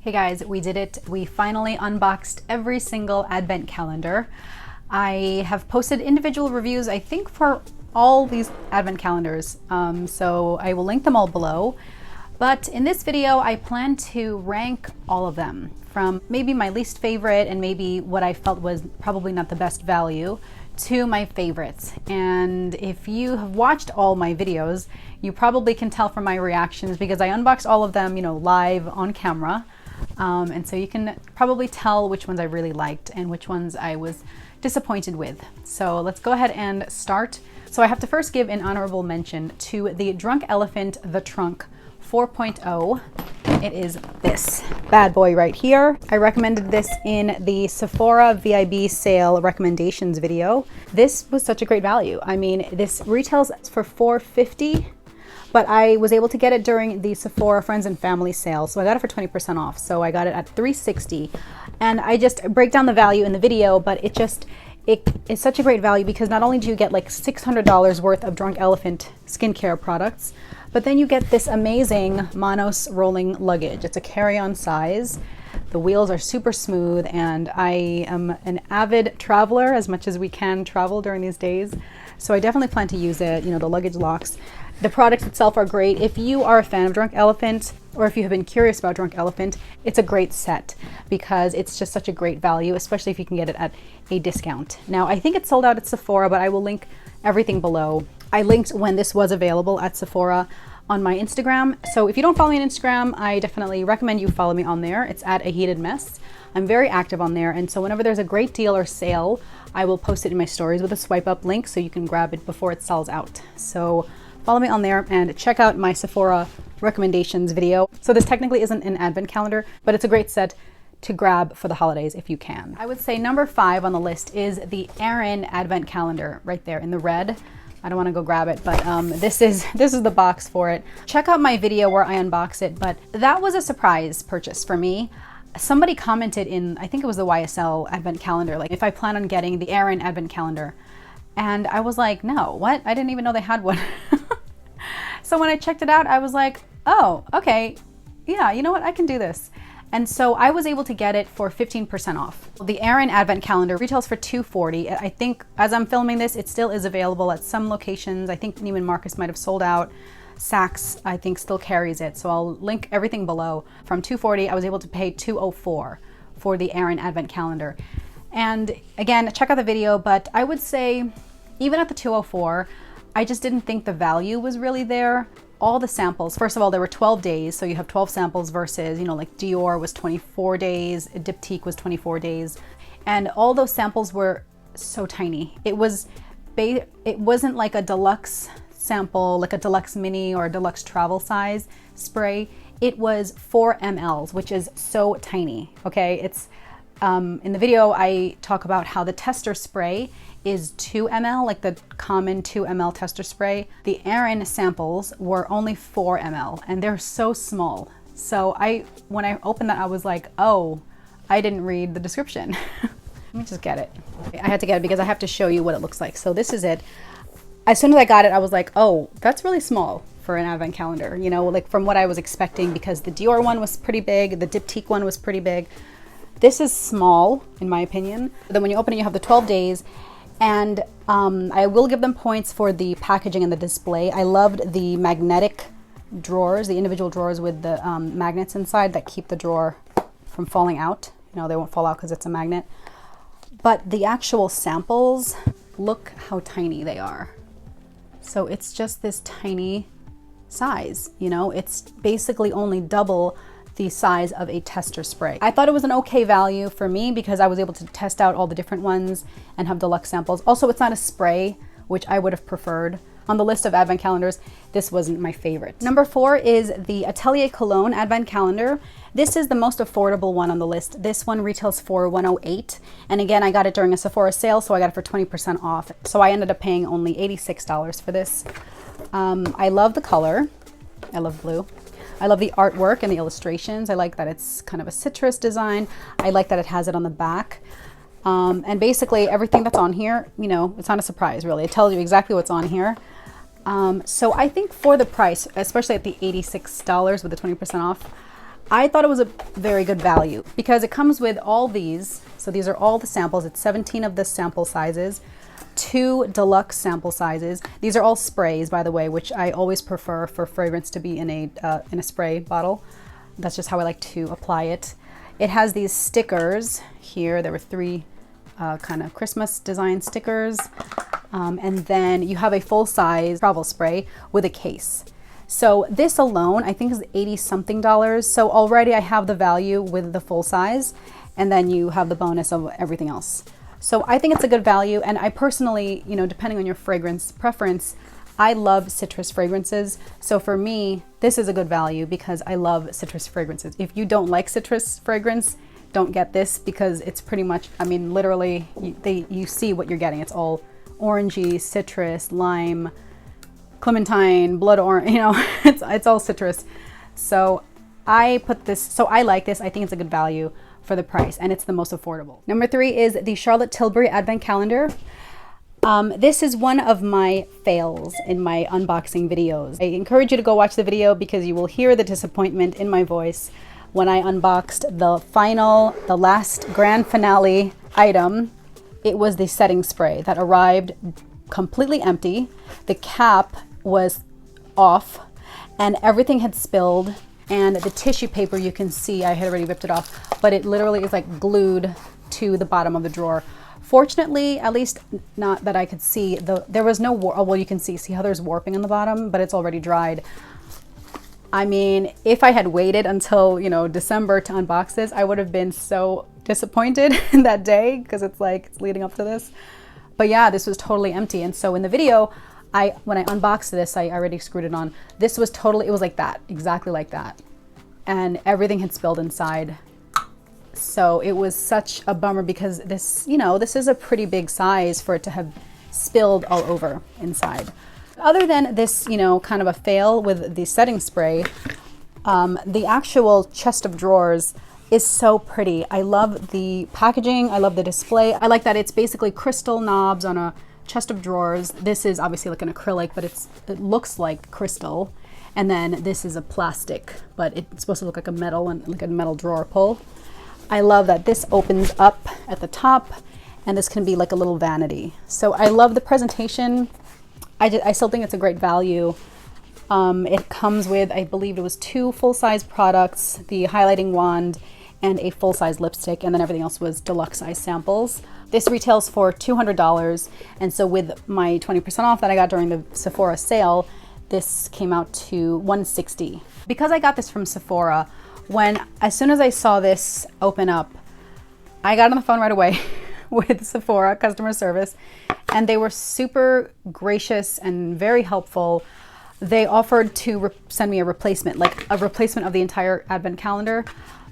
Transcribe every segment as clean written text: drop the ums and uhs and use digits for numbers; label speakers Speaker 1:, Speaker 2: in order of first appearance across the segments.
Speaker 1: Hey guys, we did it. We finally unboxed every single advent calendar. I have posted individual reviews, I think, for all these advent calendars, so I will link them all below. But in this video, I plan to rank all of them from maybe my least favorite and maybe what I felt was probably not the best value to my favorites. And if you have watched all my videos, you probably can tell from my reactions because I unboxed all of them, live on camera. And so you can probably tell which ones I really liked and which ones I was disappointed with. So let's go ahead and start. So I have to first give an honorable mention to the Drunk Elephant The Trunk 4.0. It is this bad boy right here. I recommended this in the Sephora VIB sale recommendations video. This was such a great value. I mean, this retails for $4.50. But I was able to get it during the Sephora Friends and Family sale. So I got it for 20% off. So I got it at $3.60. And I just break down the value in the video, but it is such a great value because not only do you get like $600 worth of Drunk Elephant skincare products, but then you get this amazing Manos rolling luggage. It's a carry-on size. The wheels are super smooth, and I am an avid traveler as much as we can travel during these days. So I definitely plan to use it. The luggage locks. The products itself are great. If you are a fan of Drunk Elephant, or if you have been curious about Drunk Elephant, it's a great set because it's just such a great value, especially if you can get it at a discount. Now, I think it's sold out at Sephora, but I will link everything below. I linked when this was available at Sephora on my Instagram. So if you don't follow me on Instagram, I definitely recommend you follow me on there. It's at A Heated Mess. I'm very active on there. And so whenever there's a great deal or sale, I will post it in my stories with a swipe up link so you can grab it before it sells out. So follow me on there and check out my Sephora recommendations video. So this technically isn't an advent calendar, but it's a great set to grab for the holidays if you can. I would say number 5 on the list is the Aerin advent calendar right there in the red. I don't want to go grab it, but this is the box for it. Check out my video where I unbox it, but that was a surprise purchase for me. Somebody commented in, I think it was the YSL advent calendar, like if I plan on getting the Aerin advent calendar. And I was like, no, what? I didn't even know they had one. So when I checked it out, I was like, oh, okay. Yeah, you know what? I can do this. And so I was able to get it for 15% off. The Aerin advent calendar retails for $2.40. I think as I'm filming this, it still is available at some locations. I think Neiman Marcus might have sold out. Saks, I think, still carries it. So I'll link everything below. From $2.40, I was able to pay $2.04 for the Aerin advent calendar. And again, check out the video, but I would say even at the $2.04, I just didn't think the value was really there. All the samples, first of all, there were 12 days. So you have 12 samples versus, like Dior was 24 days, Diptyque was 24 days. And all those samples were so tiny. It wasn't like a deluxe sample, like a deluxe mini or a deluxe travel size spray. It was 4 mLs, which is so tiny, okay? It's, in the video, I talk about how the tester spray is 2 ml, like the common 2 ml tester spray. The Aerin samples were only 4 ml, and they're so small. So when I opened that, I was like, oh, I didn't read the description. Let me just get it. I had to get it because I have to show you what it looks like. So this is it. As soon as I got it, I was like, oh, that's really small for an advent calendar, like from what I was expecting, because the Dior one was pretty big, the Diptyque one was pretty big. This is small, in my opinion. Then when you open it, you have the 12 days. And I will give them points for the packaging and the display. I loved the magnetic drawers, the individual drawers with the magnets inside that keep the drawer from falling out. They won't fall out because it's a magnet. But the actual samples, look how tiny they are. So it's just this tiny size, it's basically only double the size of a tester spray. I thought it was an okay value for me because I was able to test out all the different ones and have deluxe samples. Also, it's not a spray, which I would have preferred. On the list of advent calendars, this wasn't my favorite. Number 4 is the Atelier Cologne advent calendar. This is the most affordable one on the list. This one retails for $108. And again, I got it during a Sephora sale, so I got it for 20% off. So I ended up paying only $86 for this. I love the color. I love blue. I love the artwork and the illustrations. I like that it's kind of a citrus design. I like that it has it on the back. And basically everything that's on here, it's not a surprise really. It tells you exactly what's on here. So I think for the price, especially at the $86 with the 20% off, I thought it was a very good value because it comes with all these. So these are all the samples. It's 17 of the sample sizes, 2 deluxe sample sizes. These are all sprays, by the way, which I always prefer for fragrance to be in a spray bottle. That's just how I like to apply it. It has these stickers here. There were 3 kind of Christmas design stickers. And then you have a full-size travel spray with a case. So this alone, I think, is 80 something dollars. So already I have the value with the full size, and then you have the bonus of everything else. So I think it's a good value. And I personally, you know, depending on your fragrance preference, I love citrus fragrances. So for me, this is a good value because I love citrus fragrances. If you don't like citrus fragrance, don't get this because it's pretty much, I mean, literally, you see what you're getting. It's all orangey, citrus, lime, clementine, blood orange, you know, it's all citrus. So I put this, so I like this. I think it's a good value for the price, and it's the most affordable. Number 3 is the Charlotte Tilbury Advent Calendar. This is one of my fails in my unboxing videos. I encourage you to go watch the video because you will hear the disappointment in my voice when I unboxed the last grand finale item. It was the setting spray that arrived completely empty. The cap was off and everything had spilled, and the tissue paper, you can see I had already ripped it off, but it literally is like glued to the bottom of the drawer. Fortunately, at least not that I could see, there was no well, you can see how there's warping on the bottom, but it's already dried. I mean, if I had waited until, you know, December to unbox this, I would have been so disappointed that day because it's like it's leading up to this. But yeah, this was totally empty. And so in the video, when I unboxed this, I already screwed it on. This was totally, it was like that, exactly like that. And everything had spilled inside. So it was such a bummer because this, you know, this is a pretty big size for it to have spilled all over inside. Other than this, you know, kind of a fail with the setting spray, the actual chest of drawers is so pretty. I love the packaging. I love the display. I like that it's basically crystal knobs on a chest of drawers. This is obviously like an acrylic, but it looks like crystal. And then this is a plastic, but it's supposed to look like a metal and like a metal drawer pull. I love that this opens up at the top, and this can be like a little vanity. So I love the presentation. I still think it's a great value. It comes with, I believe it was 2 full-size products, the highlighting wand and a full-size lipstick, and then everything else was deluxe size samples. This retails for $200, and so with my 20% off that I got during the Sephora sale, this came out to $160. Because I got this from Sephora, as soon as I saw this open up, I got on the phone right away with Sephora customer service, and they were super gracious and very helpful. They offered to send me a replacement, like a replacement of the entire advent calendar,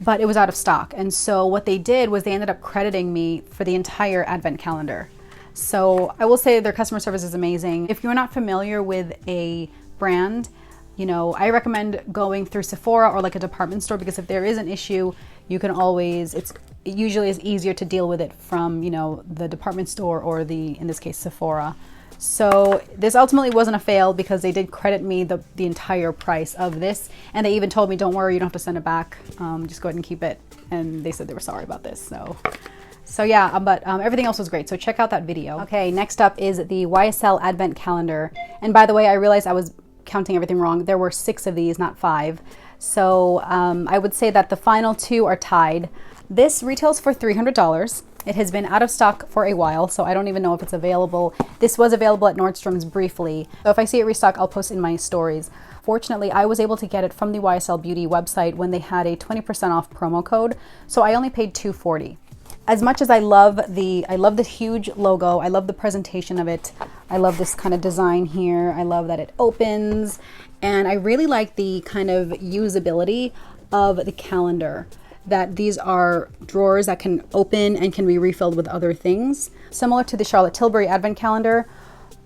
Speaker 1: but it was out of stock. And so what they did was they ended up crediting me for the entire advent calendar. So I will say their customer service is amazing. If you're not familiar with a brand, you know, I recommend going through Sephora or like a department store, because if there is an issue, you can always, it usually is easier to deal with it from, you know, the department store or in this case, Sephora. So this ultimately wasn't a fail because they did credit me the entire price of this. And they even told me, don't worry, you don't have to send it back. Just go ahead and keep it. And they said they were sorry about this. So yeah, but everything else was great. So check out that video. Okay, next up is the YSL Advent Calendar. And by the way, I realized I was counting everything wrong. There were 6 of these, not 5. So I would say that the final 2 are tied. This retails for $300. It has been out of stock for a while, so I don't even know if it's available. This was available at Nordstrom's briefly. So if I see it restock, I'll post in my stories. Fortunately, I was able to get it from the YSL Beauty website when they had a 20% off promo code. So I only paid $240. As much as I love the huge logo, I love the presentation of it. I love this kind of design here. I love that it opens, and I really like the kind of usability of the calendar, that these are drawers that can open and can be refilled with other things. Similar to the Charlotte Tilbury Advent Calendar,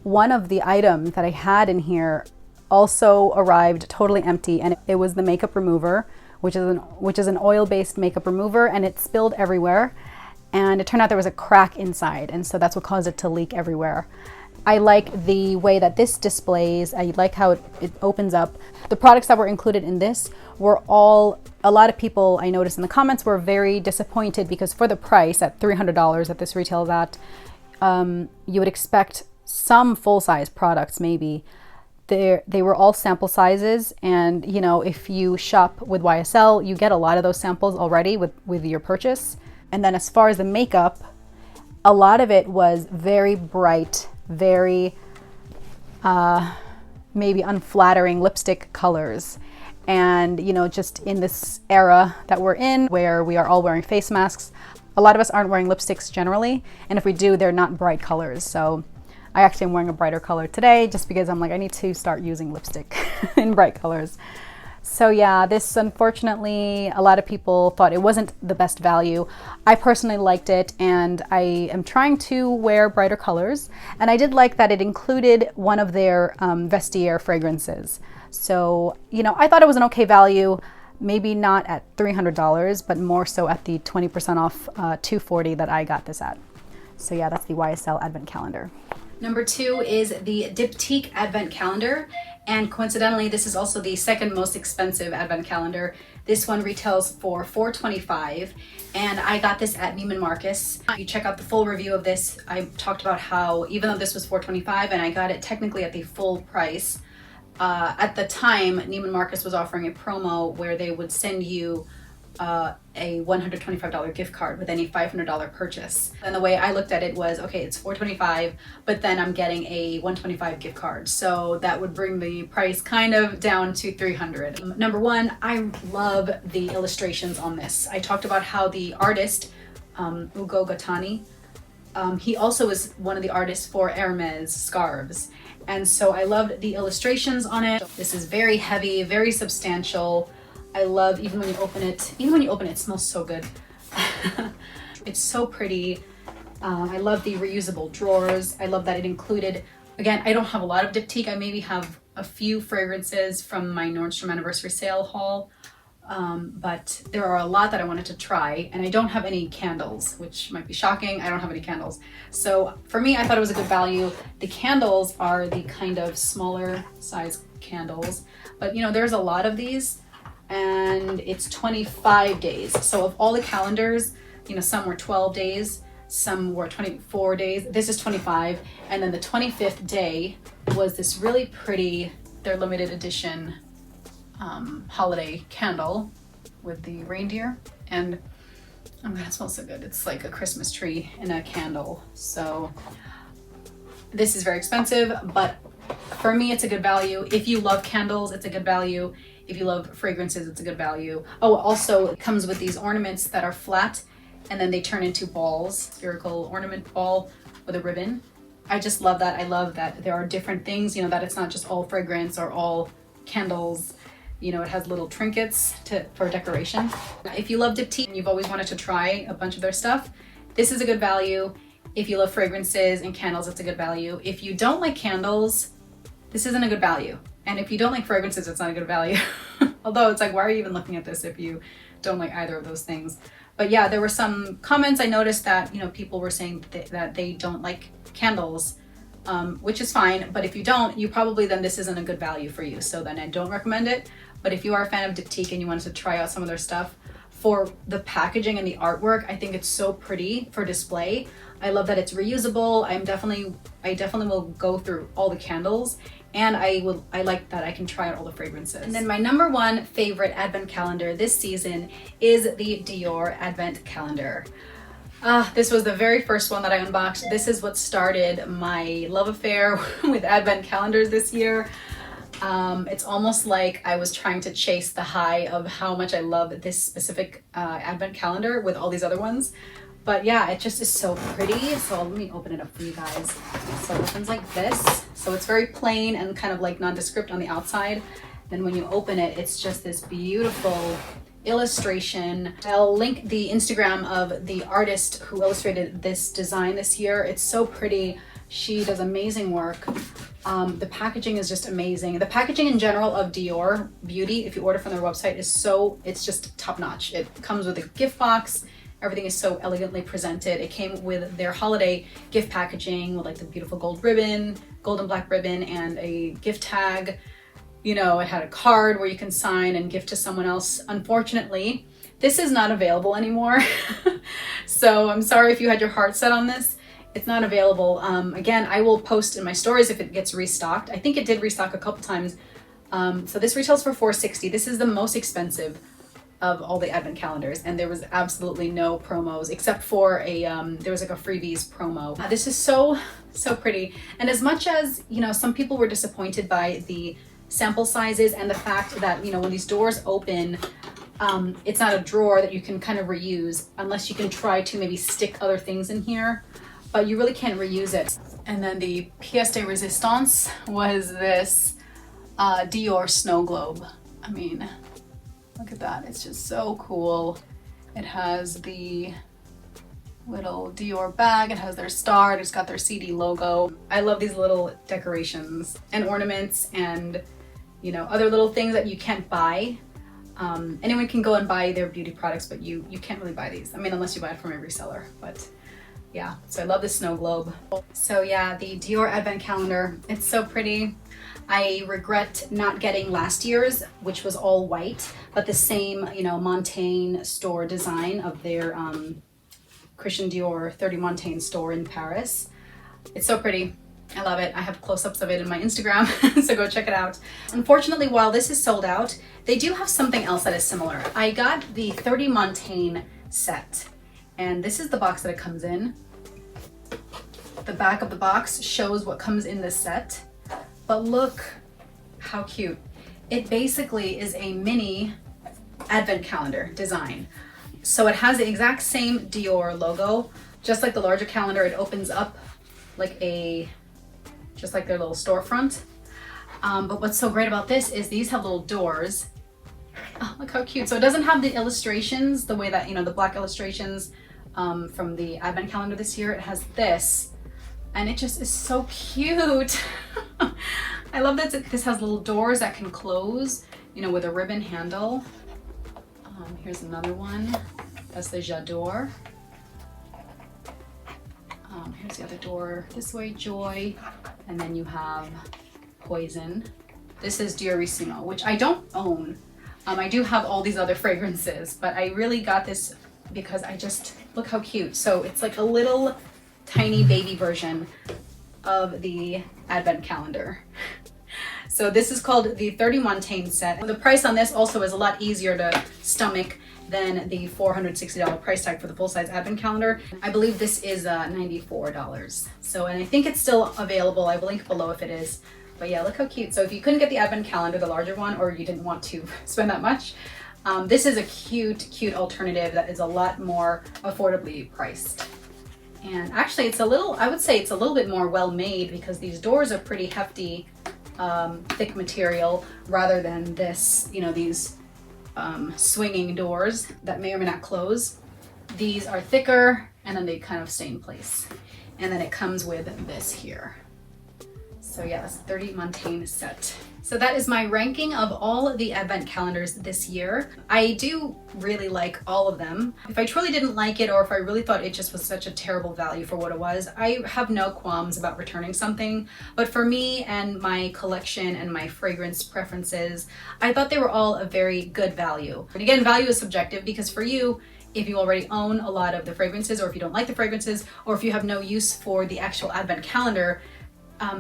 Speaker 1: one of the items that I had in here also arrived totally empty, and it was the makeup remover, which is an oil-based makeup remover, and it spilled everywhere. And it turned out there was a crack inside, and so that's what caused it to leak everywhere. I like the way that this displays. I like how it opens up. The products that were included in this were all, a lot of people I noticed in the comments were very disappointed because for the price at $300 that this retails at, you would expect some full-size products maybe. They were all sample sizes, and you know, if you shop with YSL, you get a lot of those samples already with your purchase. And then as far as the makeup, a lot of it was very bright, very maybe unflattering lipstick colors. And you know, just in this era that we're in where we are all wearing face masks, a lot of us aren't wearing lipsticks generally, and if we do, they're not bright colors. So I actually am wearing a brighter color today just because I'm like, I need to start using lipstick in bright colors. So yeah, this unfortunately, a lot of people thought it wasn't the best value. I personally liked it, and I am trying to wear brighter colors. And I did like that it included one of their Vestiaire fragrances. So, you know, I thought it was an okay value, maybe not at $300, but more so at the 20% off $240 that I got this at. So yeah, that's the YSL Advent Calendar. Number 2 is the Diptyque Advent Calendar, and coincidentally, this is also the second most expensive Advent Calendar. This one retails for $425, and I got this at Neiman Marcus. If you check out the full review of this, I talked about how even though this was $425 and I got it technically at the full price, at the time, Neiman Marcus was offering a promo where they would send you a $125 gift card with any $500 purchase. And the way I looked at it was, okay, it's $425, but then I'm getting a $125 gift card. So that would bring the price kind of down to $300. Number 1, I love the illustrations on this. I talked about how the artist, Ugo Gattani, he also is one of the artists for Hermes scarves. And so I loved the illustrations on it. This is very heavy, very substantial. I love, even when you open it, it smells so good. It's so pretty. I love the reusable drawers. I love that it included, again, I don't have a lot of Diptyque. I maybe have a few fragrances from my Nordstrom anniversary sale haul, but there are a lot that I wanted to try, and I don't have any candles, which might be shocking. I don't have any candles. So for me, I thought it was a good value. The candles are the kind of smaller size candles, but you know, there's a lot of these, and it's 25 days. So of all the calendars, you know, some were 12 days, some were 24 days. This is 25. And then the 25th day was this really pretty, their limited edition holiday candle with the reindeer. And oh my God, it smells so good. It's like a Christmas tree in a candle. So this is very expensive, but for me, it's a good value. If you love candles, it's a good value. If you love fragrances, it's a good value. Oh, also it comes with these ornaments that are flat and then they turn into balls, spherical ornament ball with a ribbon. I just love that. I love that there are different things, you know, that it's not just all fragrance or all candles. You know, it has little trinkets for decoration. If you love Diptyque and you've always wanted to try a bunch of their stuff, this is a good value. If you love fragrances and candles, it's a good value. If you don't like candles, this isn't a good value. And if you don't like fragrances, it's not a good value. Although it's like, why are you even looking at this if you don't like either of those things? But yeah, there were some comments I noticed that, you know, people were saying that they don't like candles, which is fine. But if you don't, you probably, then this isn't a good value for you. So then I don't recommend it. But if you are a fan of Diptyque and you wanted to try out some of their stuff, for the packaging and the artwork, I think it's so pretty for display. I love that it's reusable. I definitely will go through all the candles, and I like that I can try out all the fragrances. And then my number 1 favorite Advent calendar this season is the Dior Advent Calendar. This was the very first one that I unboxed. This is what started my love affair with Advent calendars this year. It's almost like I was trying to chase the high of how much I love this specific Advent calendar with all these other ones. But yeah, it just is so pretty. So let me open it up for you guys. So it opens like this. So it's very plain and kind of like nondescript on the outside. Then when you open it, it's just this beautiful illustration. I'll link the Instagram of the artist who illustrated this design this year. It's so pretty. She does amazing work. The packaging is just amazing. The packaging in general of Dior Beauty, if you order from their website, it's just top notch. It comes with a gift box. Everything is so elegantly presented. It came with their holiday gift packaging with like the beautiful gold ribbon, gold and black ribbon, and a gift tag. You know, it had a card where you can sign and gift to someone else. Unfortunately, this is not available anymore. So I'm sorry if you had your heart set on this. It's not available. Again, I will post in my stories if it gets restocked. I think it did restock a couple times. So this retails for $4.60. This is the most expensive of all the advent calendars, and there was absolutely no promos except for a there was like a freebies promo. This is so pretty, and as much as, you know, some people were disappointed by the sample sizes and the fact that, you know, when these doors open, it's not a drawer that you can kind of reuse unless you can try to maybe stick other things in here, but you really can't reuse it. And then the pièce de résistance was this Dior snow globe. I mean, look at that, it's just so cool. It has the little Dior bag, it has their star, it's got their CD logo. I love these little decorations and ornaments and, you know, other little things that you can't buy. Anyone can go and buy their beauty products, but you can't really buy these. I mean, unless you buy it from a reseller, but yeah. So I love this snow globe. So yeah, the Dior advent calendar, it's so pretty. I regret not getting last year's, which was all white, but the same, you know, Montaigne store design of their Christian Dior 30 Montaigne store in Paris. It's so pretty. I love it. I have close-ups of it in my Instagram, so go check it out. Unfortunately, while this is sold out, they do have something else that is similar. I got the 30 Montaigne set, and this is the box that it comes in. The back of the box shows what comes in this set. But look how cute. It basically is a mini advent calendar design. So it has the exact same Dior logo, just like the larger calendar. It opens up like just like their little storefront. But what's so great about this is these have little doors. Oh, look how cute. So it doesn't have the illustrations, the way that, you know, the black illustrations from the advent calendar this year. It has this. And it just is so cute. I love that this has little doors that can close, you know, with a ribbon handle. Here's another one. That's the J'adore. Here's the other door. This way, Joy. And then you have Poison. This is Diorissimo, which I don't own. I do have all these other fragrances, but I really got this because I just, look how cute. So it's like a little tiny baby version of the advent calendar. So this is called the 30 Montaigne set. The price on this also is a lot easier to stomach than the $460 price tag for the full-size advent calendar. I believe this is $94. So, and I think it's still available. I will link below if it is. But yeah, look how cute. So if you couldn't get the advent calendar, the larger one, or you didn't want to spend that much, this is a cute alternative that is a lot more affordably priced. And actually it's a little, I would say it's a little bit more well made because these doors are pretty hefty, thick material rather than this, you know, these swinging doors that may or may not close. These are thicker and then they kind of stay in place. And then it comes with this here. So yeah, that's 30 Montaigne set. So that is my ranking of all the advent calendars this year. I do really like all of them. If I truly didn't like it, or if I really thought it just was such a terrible value for what it was, I have no qualms about returning something. But for me and my collection and my fragrance preferences, I thought they were all a very good value. And again, value is subjective because for you, if you already own a lot of the fragrances, or if you don't like the fragrances, or if you have no use for the actual advent calendar,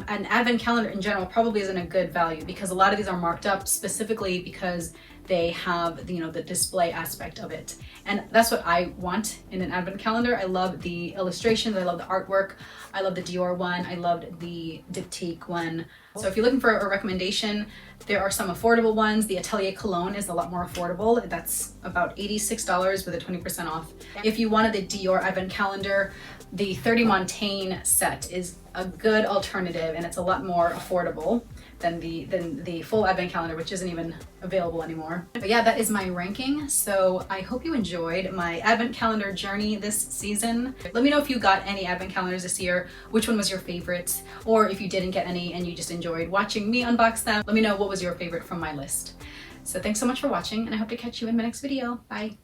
Speaker 1: an advent calendar in general probably isn't a good value because a lot of these are marked up specifically because they have, you know, the display aspect of it. And that's what I want in an advent calendar. I love the illustrations, I love the artwork, I love the Dior one, I loved the Diptyque one. So if you're looking for a recommendation, there are some affordable ones. The Atelier Cologne is a lot more affordable. That's about $86 with a 20% off. If you wanted the Dior advent calendar, the 30 Montaigne set is a good alternative and it's a lot more affordable than the full advent calendar, which isn't even available anymore. But yeah, that is my ranking. So I hope you enjoyed my advent calendar journey this season. Let me know if you got any advent calendars this year, which one was your favorite, or if you didn't get any and you just enjoyed watching me unbox them, let me know what was your favorite from my list. So thanks so much for watching and I hope to catch you in my next video. Bye.